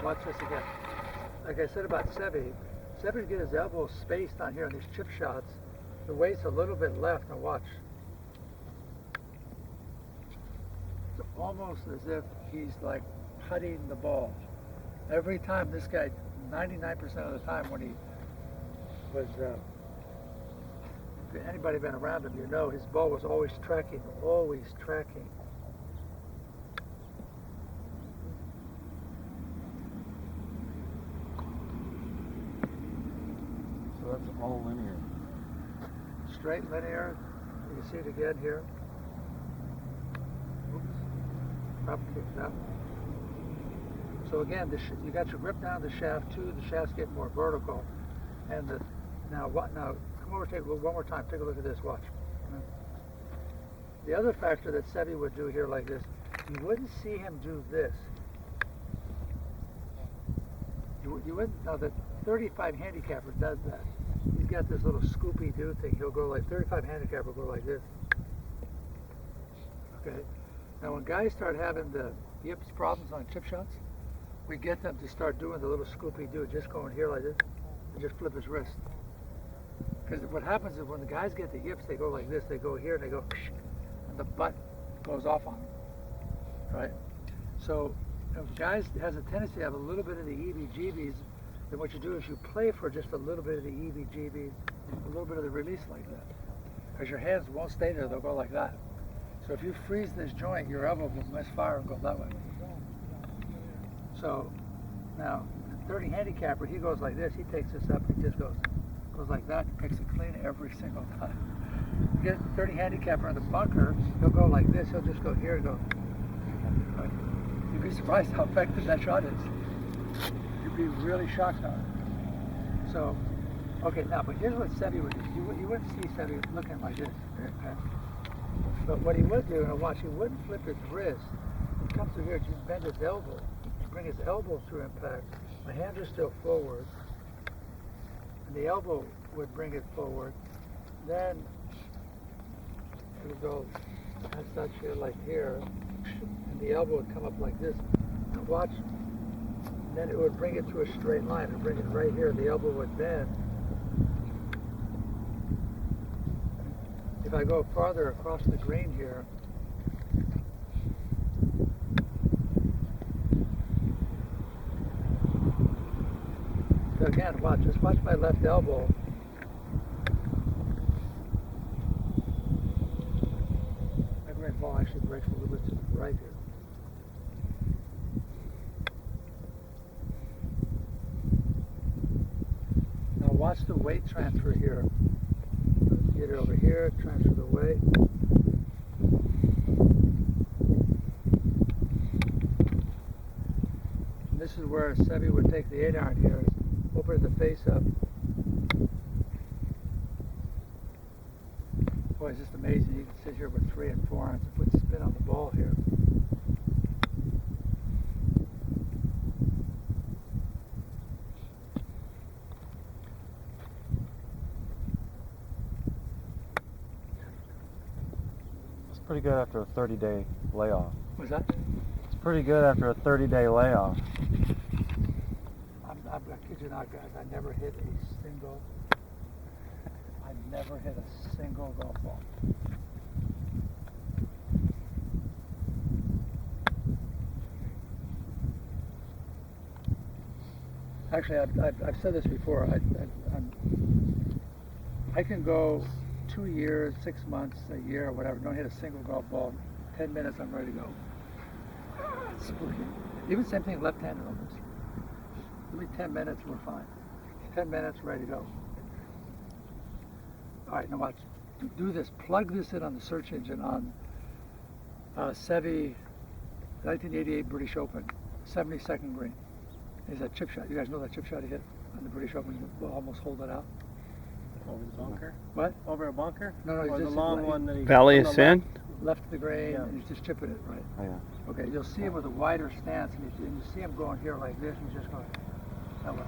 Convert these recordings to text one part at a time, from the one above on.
Watch this again. Like I said about Seve, Seve would get his elbows spaced on here on these chip shots. The weight's a little bit left. Now watch. It's almost as if he's like putting the ball. Every time this guy, 99% of the time when he was, if anybody been around him, you know his ball was always tracking, always tracking. So that's all linear. Straight linear. You can see it again here. Oops. Drop kicked out. So again, you got your grip down the shaft too. The shaft's getting more vertical. And now come over, take a look one more time. Take a look at this. Watch. The other factor that Seve would do here like this, you wouldn't see him do this. You wouldn't. Now the 35 handicapper does that. He's got this little Scoopy-Doo thing. He'll go like 35 handicapper will go like this. Okay. Now when guys start having the yips problems on chip shots, we get them to start doing the little Scoopy-Doo, just going here like this, and just flip his wrist. Because what happens is when the guys get the yips, they go like this, they go here, and they go, and the butt goes off on them, right? So if guys has a tendency to have a little bit of the EBGBs, then what you do is you play for just a little bit of the EBGBs, a little bit of the release like that. Because your hands won't stay there, they'll go like that. So if you freeze this joint, your elbow will misfire and go that way. So now, 30 handicapper, he goes like this. He takes this up. He just goes like that. He picks it clean every single time. You get 30 handicapper in the bunker, he'll go like this. He'll just go here and go. Right. You'd be surprised how effective that shot is. You'd be really shocked on it. So, okay, now, but here's what Seve would do. You wouldn't see Seve looking like this. Okay? But what he would do, and watch, he wouldn't flip his wrist. He comes through here, just bend his elbow. Bring his elbow through impact. My hands are still forward. And the elbow would bring it forward. Then it would go as such here, like here. And the elbow would come up like this. Now watch. Then it would bring it to a straight line and bring it right here. The elbow would bend. If I go farther across the green here, so again, just watch my left elbow. My right ball actually breaks a little bit to the right here. Now watch the weight transfer here. Get it over here, transfer the weight. And this is where Seve would take the 8-iron here. Open the face up. Boy, it's just amazing. You can sit here with 3 and 4 irons and put spin on the ball here. It's pretty good after a 30-day layoff. What's that? It's pretty good after a 30-day layoff. I kid you not, guys. I never hit a single golf ball. Actually, I've said this before. I can go 2 years, 6 months, a year, whatever. Don't hit a single golf ball. 10 minutes, I'm ready to go. Even same thing, left-handed almost. Give me 10 minutes, we're fine. 10 minutes, ready to go. All right, now watch. Do this. Plug this in on the search engine on Seve 1988 British Open, 72nd green. Is that chip shot? You guys know that chip shot he hit on the British Open? You almost hold it out. Over the bunker? What? Over a bunker? No, or he's the just long one that he Valley from the Ascend? left of the green, Yeah. and he's just chipping it, right? Oh, yeah. Okay, you'll see him with a wider stance, and you see him going here like this, he's just going that way.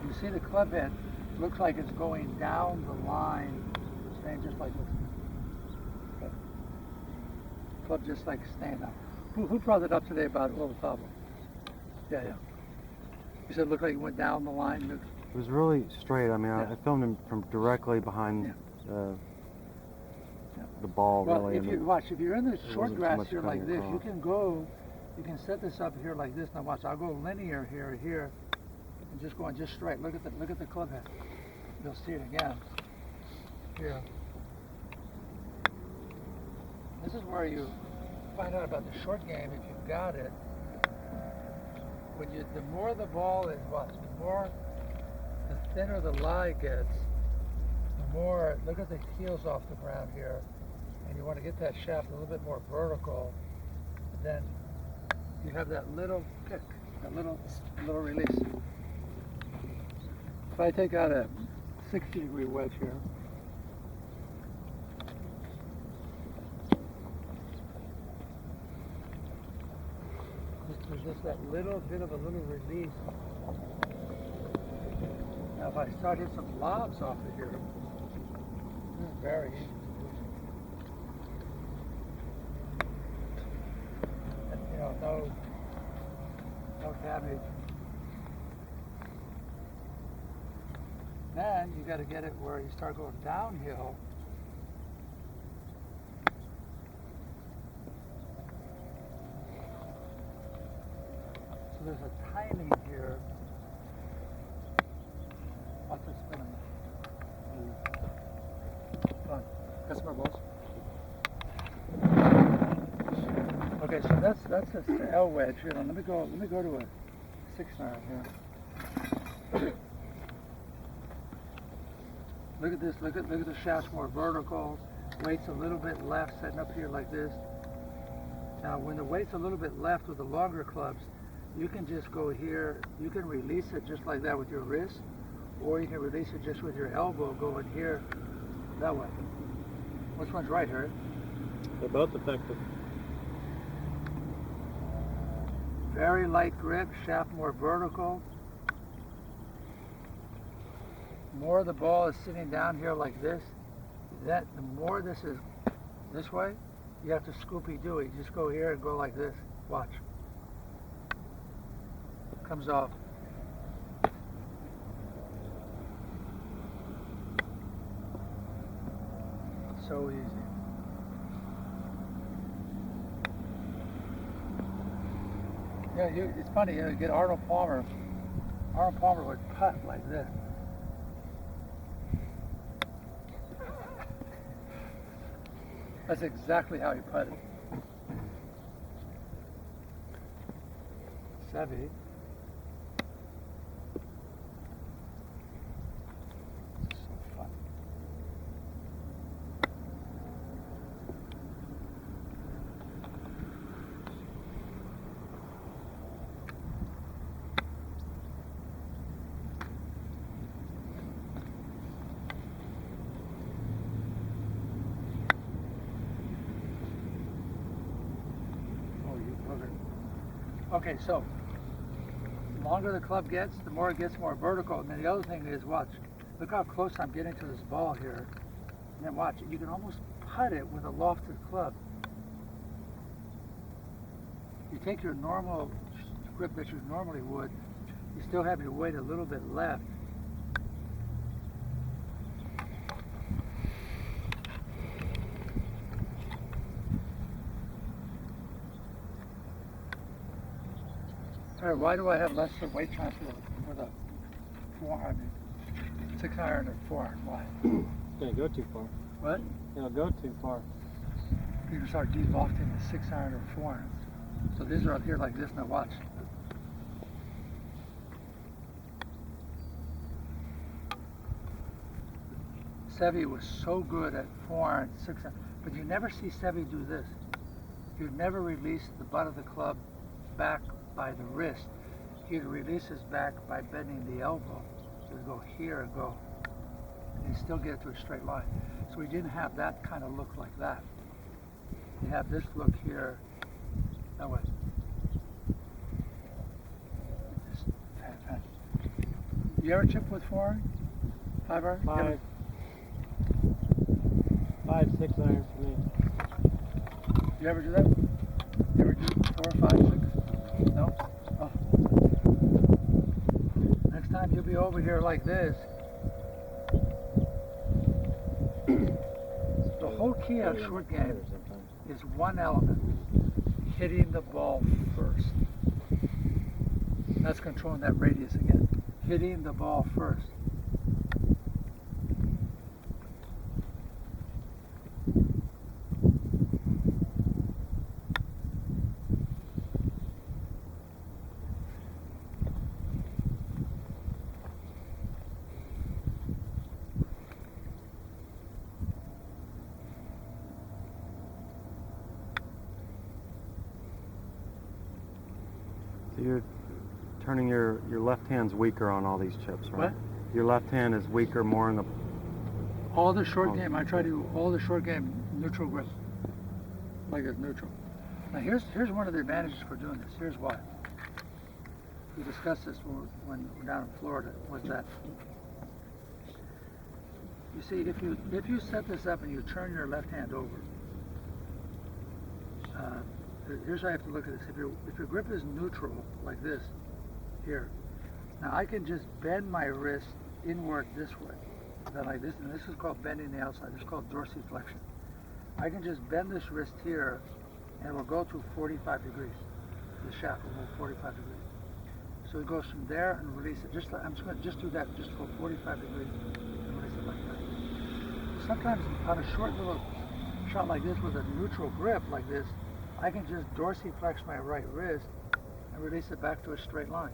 And you see the club head, looks like it's going down the line, staying just like this. Okay. Club just like staying up. Who brought it up today about Olafabo? Yeah. You said it looked like he went down the line. It was really straight. I mean, Yeah. I filmed him from directly behind Yeah. the ball, Well, really. if and you watch, if you're in the short wasn't too grass much here like coming this, you across. you can set this up here like this. Now watch, I'll go linear here, and just going just straight. Look at the club head. You'll see it again. Here. This is where you find out about the short game if you've got it. The more the ball is, the thinner the lie gets, the more, look at the heels off the ground here, and you want to get that shaft a little bit more vertical, then you have that little kick, that little release. If I take out a 60-degree wedge here, there's just that little bit of a little release. Now if I start hitting some lobs off of here, this is very easy to do. And, no damage. Then you got to get it where you start going downhill. So there's a timing here. Watch this spinning. Come on, got some more balls. Okay, so that's the L wedge here. Now let me go to a 6-iron here. Look at this. Look at the shaft more vertical. Weight's a little bit left, setting up here like this. Now, when the weight's a little bit left with the longer clubs, you can just go here. You can release it just like that with your wrist, or you can release it just with your elbow going here, that way. Which one's right, Harry? They're both effective. Very light grip, shaft more vertical. More the ball is sitting down here like this, the more this is this way, you have to Scoopy-Doo it. You just go here and go like this. Watch. Comes off. So easy. Yeah, it's funny, you get Arnold Palmer. Arnold Palmer would putt like this. That's exactly how he putted. Seve. This is so fun. Okay, so the longer the club gets, the more it gets more vertical. And then the other thing is, watch, look how close I'm getting to this ball here. And then watch, you can almost putt it with a lofted club. You take your normal grip that you normally would, you still have your weight a little bit left. Alright, why do I have less weight transfer with a 6-iron or 4-iron? Why? Didn't go too far. What? It'll go too far. You can start delofting the 6-iron or 4-iron. So these are up here like this. Now watch. Seve was so good at 4-iron, 6-iron, but you never see Seve do this. You never release the butt of the club back by the wrist. He'd release his back by bending the elbow. He would go here and go, and he'd still get it to a straight line. So he didn't have that kind of look like that. You have this look here, that way. Just fantastic. You ever chip with 4-iron? 5-iron? 5, 6 irons for me. You ever do that? You ever do 4, 5, 6? No? Oh. be over here like this, the whole key on short game is one element, hitting the ball first. That's controlling that radius again. Hitting the ball first. So you're turning your left hand's weaker on all these chips, right? What? Your left hand is weaker more in the... All the short Oh, game, I try to do all the short game neutral grip. Like it's neutral. Now here's one of the advantages for doing this. Here's why. We discussed this when we were down in Florida, was that you see if you set this up and you turn your left hand over, here's how you have to look at this. If your grip is neutral like this, here, now I can just bend my wrist inward this way, then like this, and this is called bending the outside. This is called dorsiflexion. I can just bend this wrist here, and it will go to 45 degrees. The shaft will go 45 degrees. So it goes from there and release it. I'm just going to do that just for 45 degrees and release it like that. Sometimes on a short little shot like this with a neutral grip like this, I can just dorsiflex my right wrist and release it back to a straight line.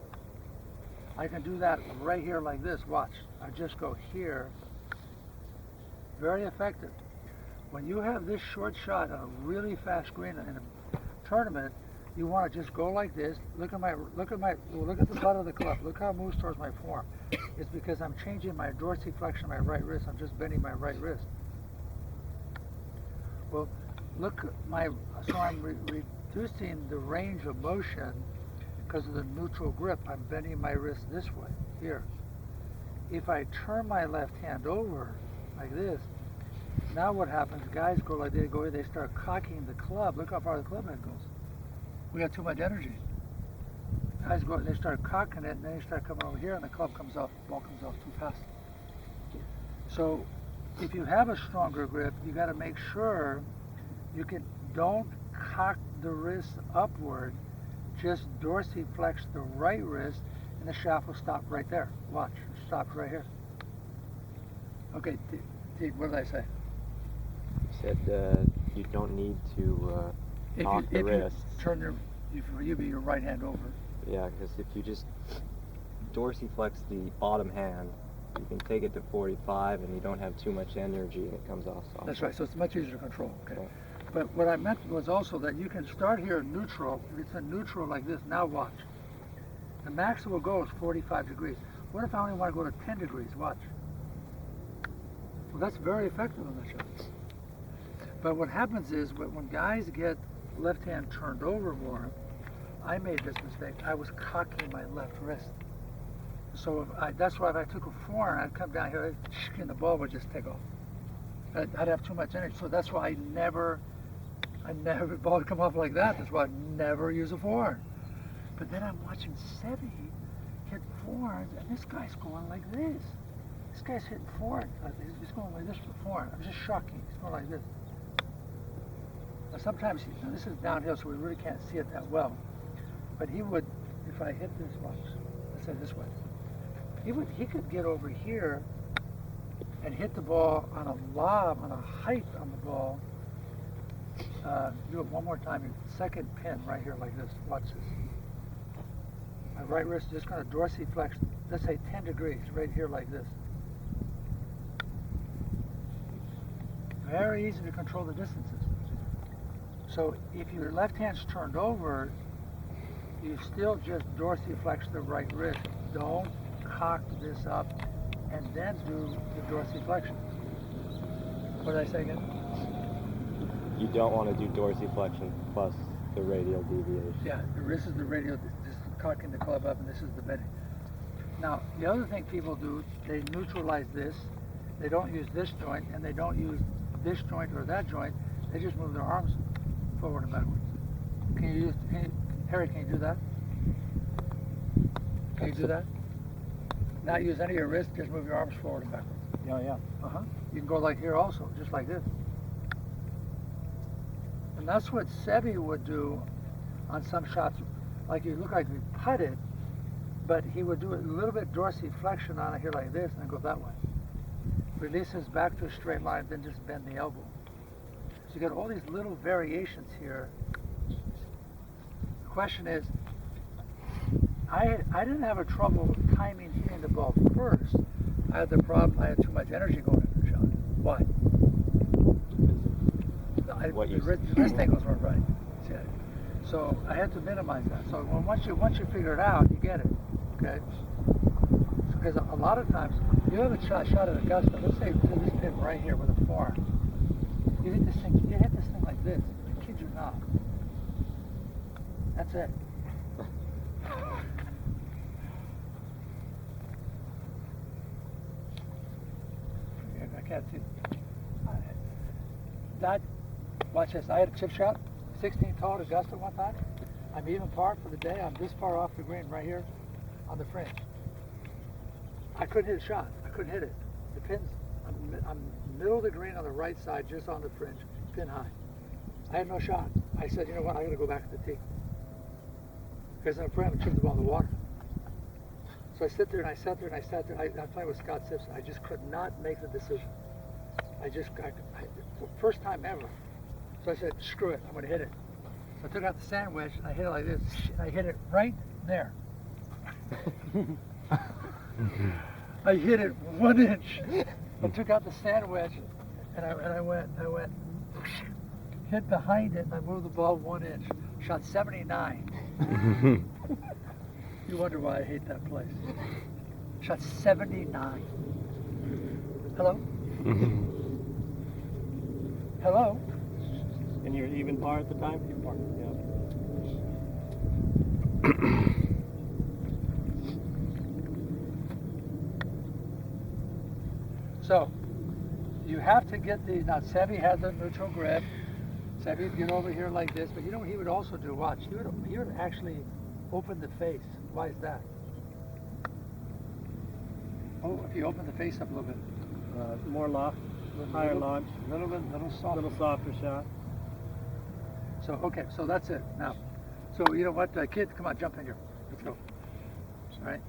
I can do that right here like this. Watch. I just go here. Very effective. When you have this short shot on a really fast green in a tournament, you want to just go like this. Look at the butt of the club. Look how it moves towards my forearm. It's because I'm changing my dorsiflexion of my right wrist. I'm just bending my right wrist. Well, so I'm reducing the range of motion because of the neutral grip. I'm bending my wrist this way, here. If I turn my left hand over like this, now what happens? Guys go like they start cocking the club. Look how far the club head goes. We got too much energy. Guys go, they start cocking it, and then they start coming over here, and the ball comes off too fast. So, if you have a stronger grip, you got to make sure don't cock the wrist upward. Just dorsiflex the right wrist, and the shaft will stop right there. Watch, it stops right here. Okay, what did I say? You said you don't need to knock the wrist. You be your right hand over. Yeah, because if you just dorsiflex the bottom hand, you can take it to 45 and you don't have too much energy and it comes off soft. That's right, so it's much easier to control. Okay. Yeah. But what I meant was also that you can start here neutral. If it's a neutral like this, now watch. The max it will go is 45 degrees. What if I only want to go to 10 degrees? Watch. Well, that's very effective on the shot. But what happens is when guys get left hand turned over more, I made this mistake. I was cocking my left wrist. So that's why if I took a forehand, I'd come down here and the ball would just take off. I'd have too much energy. So that's why I never, the ball would come off like that. That's why I never use a forehand. But then I'm watching Sevi hit forehands, and this guy's going like this. This guy's hitting forehand. He's going like this for forehand. I'm just shocking. He's going like this. Now sometimes, this is downhill, so we really can't see it that well. But he would, if I hit this, watch, let's say this way, he could get over here and hit the ball on a lob, on a height on the ball. Do it one more time. Your second pin right here like this. Watch this. My right wrist is just going to dorsiflex, let's say 10 degrees, right here like this. Very easy to control the distances. So if your left hand's turned over, you still just dorsiflex the right wrist. Don't cock this up and then do the dorsiflexion. What did I say again? You don't want to do dorsiflexion plus the radial deviation. Yeah, this is the radial, this is cocking the club up, and this is the bending. Now, the other thing people do, they neutralize this. They don't use this joint, and they don't use this joint or that joint. They just move their arms forward and backwards. Harry, can you do that? Can you do that? Not use any of your wrist, just move your arms forward and backwards. Yeah. Uh-huh. You can go like here also, just like this. And that's what Sebi would do on some shots. Like you look like we putted, but he would do a little bit dorsiflexion on it here like this and then go that way. Releases back to a straight line, then just bend the elbow. So you got all these little variations here. The question is, I didn't have a trouble timing hitting the ball first. I had the problem, I had too much energy going into the shot. Why? What The you- wrist angles weren't right. See, so I had to minimize that. So once you figure it out, you get it. Okay? Because a lot of times, you have a shot at Augusta, let's say to this pin right here with a forearm. You hit this thing like this. I kid you not. That's it. I can't see. That, watch this. I had a chip shot, 16 tall at Augusta one time. I'm even par for the day. I'm this far off the green right here on the fringe. I couldn't hit a shot. I couldn't hit it. The pin's, I'm middle of the green on the right side, just on the fringe, pin high. I had no shot. I said, you know what? I got to go back to the tee. Because I'm afraid I'm chipping the ball in the water. So I sit there and I sat there and I sat there. I'm playing with Scott Simpson. I just could not make the decision. First time ever. So I said, screw it. I'm going to hit it. So I took out the sand wedge and I hit it like this. And I hit it right there. I hit it 1 inch. I took out the sand wedge and I went, hit behind it and I moved the ball 1 inch. Shot 79. You wonder why I hate that place. Shot 79. Hello? Hello? And you're even par at the time? Even par. Yeah. So, you have to get the, now Sebi has a neutral grip. Sebi would get over here like this, but you know what he would also do? Watch, he would actually open the face. Why is that? Oh, if you open the face up a little bit. More loft, higher launch, Little soft. little softer shot. So, okay, so that's it. Now, so you know what, kid, come on, jump in here. Let's go. All right.